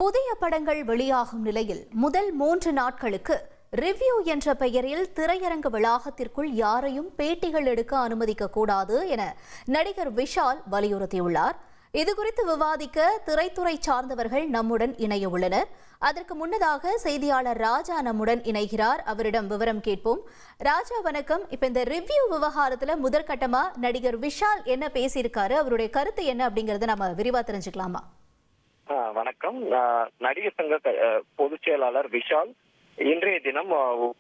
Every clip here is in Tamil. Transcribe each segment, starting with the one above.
புதிய படங்கள் வெளியாகும் நிலையில் முதல் 3 நாட்களுக்கு ரிவ்யூ என்ற பெயரில் திரையரங்கு வளாகத்திற்குள் யாரையும் பேட்டிகள் எடுக்க அனுமதிக்க கூடாது என நடிகர் விஷால் வலியுறுத்தியுள்ளார். இதுகுறித்து விவாதிக்க திரைத்துறை சார்ந்தவர்கள் நம்முடன் இணைய உள்ளனர். அதற்கு முன்னதாக செய்தியாளர் ராஜா நம்முடன் இணைகிறார். அவரிடம் விவரம் கேட்போம். ராஜா வணக்கம். இப்ப இந்த ரிவ்யூ விவகாரத்துல முதற்கட்டமா நடிகர் விஷால் என்ன பேசியிருக்காரு, அவருடைய கருத்து என்ன அப்படிங்கறத நம்ம விரிவா தெரிஞ்சுக்கலாமா? வணக்கம். நடிகர் சங்க பொதுச் செயலாளர் விஷால் இன்றைய தினம்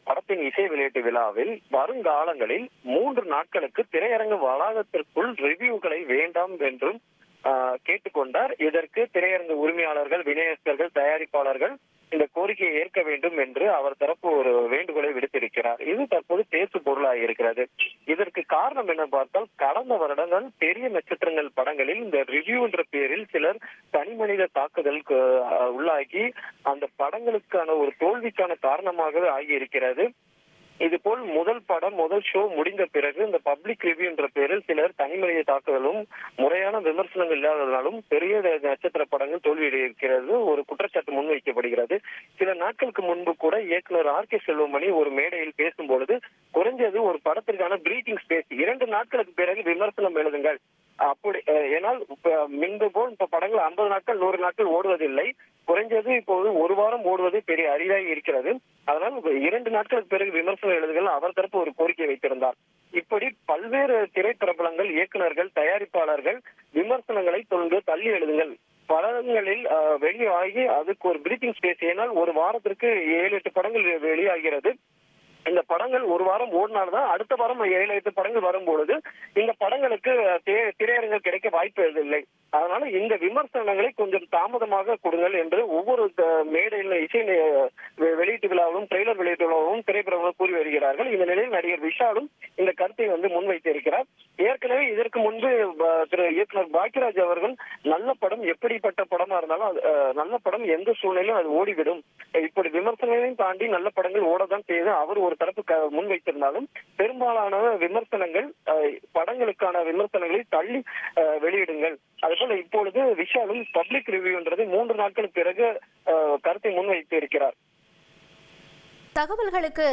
படத்தின் இசை வெளியீட்டு விழாவில் வருங்காலங்களில் 3 நாட்களுக்கு திரையரங்கு வளாகத்திற்குள் ரிவ்யூகளை வேண்டாம் என்றும் கேட்டுக்கொண்டார். இதற்கு திரையரங்கு உரிமையாளர்கள், விநியோகஸ்தர்கள், தயாரிப்பாளர்கள் இந்த கோரிக்கையை ஏற்க வேண்டும் என்று அவர் தரப்பு ஒரு வேண்டுகோளை விடுத்திருக்கிறார். இது தற்போது பேசு பொருளாக இருக்கிறது. இதற்கு காரணம் என்ன பார்த்தால், கடந்த வருடங்கள் பெரிய நட்சத்திரங்கள் படங்களில் இந்த ரிவ்யூ என்ற பெயரில் சிலர் தனி மனித தாக்குதலுக்கு உள்ளாகி அந்த படங்களுக்கான ஒரு தோல்விக்கான காரணமாக ஆகியிருக்கிறது. இதுபோல் முதல் ஷோ முடிந்த பிறகு இந்த பப்ளிக் ரிவ்யூ என்ற பெயரில் சிலர் தனிமனித தாக்குதலும் முறையான விமர்சனங்கள் இல்லாததாலும் பெரிய நட்சத்திர படங்கள் தோல்வியடைகிறது ஒரு குற்றச்சாட்டு முன்வைக்கப்படுகிறது. சில நாட்களுக்கு முன்பு கூட இயக்குனர் ஆர்.கே. செல்வமணி ஒரு மேடையில் பேசும்பொழுது குறைஞ்சது ஒரு படத்திற்கான பிரீத்திங் ஸ்பேஸ் 2 நாட்களுக்கு பிறகு விமர்சனம் எழுதுங்கள் அப்படி, ஏனால் முன்பு போல் இப்ப படங்கள் 50 நாட்கள் 100 நாட்கள் ஓடுவதில்லை. குறைஞ்சது இப்போது ஒரு வாரம் ஓடுவது பெரிய அரிதாகி இருக்கிறது. அதனால் 2 நாட்களுக்கு பிறகு விமர்சனம் எழுதுகள் அவர் தரப்பு ஒரு கோரிக்கை வைத்திருந்தார். இப்படி பல்வேறு திரைப்பிரபலங்கள், இயக்குநர்கள், தயாரிப்பாளர்கள் விமர்சனங்களை தொடர்ந்து தள்ளி எழுதுங்கள், படங்களில் வெளியாகி அதுக்கு ஒரு பிரீத்திங் ஸ்பேஸ், ஏனால் ஒரு வாரத்திற்கு 7-8 படங்கள் வெளியாகிறது. இந்த படங்கள் ஒரு வாரம் ஓடினால்தான் அடுத்த வாரம் 7-8 படங்கள் வரும்பொழுது இந்த படங்களுக்கு திரையரங்கு கிடைக்க வாய்ப்பு இல்லை. அதனால இந்த விமர்சனங்களை கொஞ்சம் தாமதமாக கொடுங்கள் என்று ஒவ்வொரு மேடையில் இசை வெளியீட்டு விழாவும் ட்ரெய்லர் வெளியீட்டு விழாவும் திரைப்படங்களும் கூறி வருகிறார்கள். இந்த நிலையில் நடிகர் விஷாலும் இந்த கருத்தை முன்வைத்திருக்கிறார். ஏற்கனவே இதற்கு முன்பு திரு இயக்குனர் பாக்கியராஜ் அவர்கள் நல்ல படம் எப்படிப்பட்ட படமா இருந்தாலும் நல்ல படம் எந்த சூழ்நிலையும் அது ஓடிவிடும், இப்படி விமர்சனங்களையும் தாண்டி நல்ல படங்கள் ஓடதான் செய்து அவர் ஒரு தரப்பு முன்வைத்திருந்தாலும் பெரும்பாலான விமர்சனங்கள் படங்களுக்கான விமர்சனங்களை தள்ளி வெளியிடுங்கள். அதுபோல இப்பொழுது விஷாலும் பப்ளிக் ரிவ்யூன்றது 3 நாட்களுக்கு பிறகு கருத்தை முன்வைத்து இருக்கிறார். தகவல்களுக்கு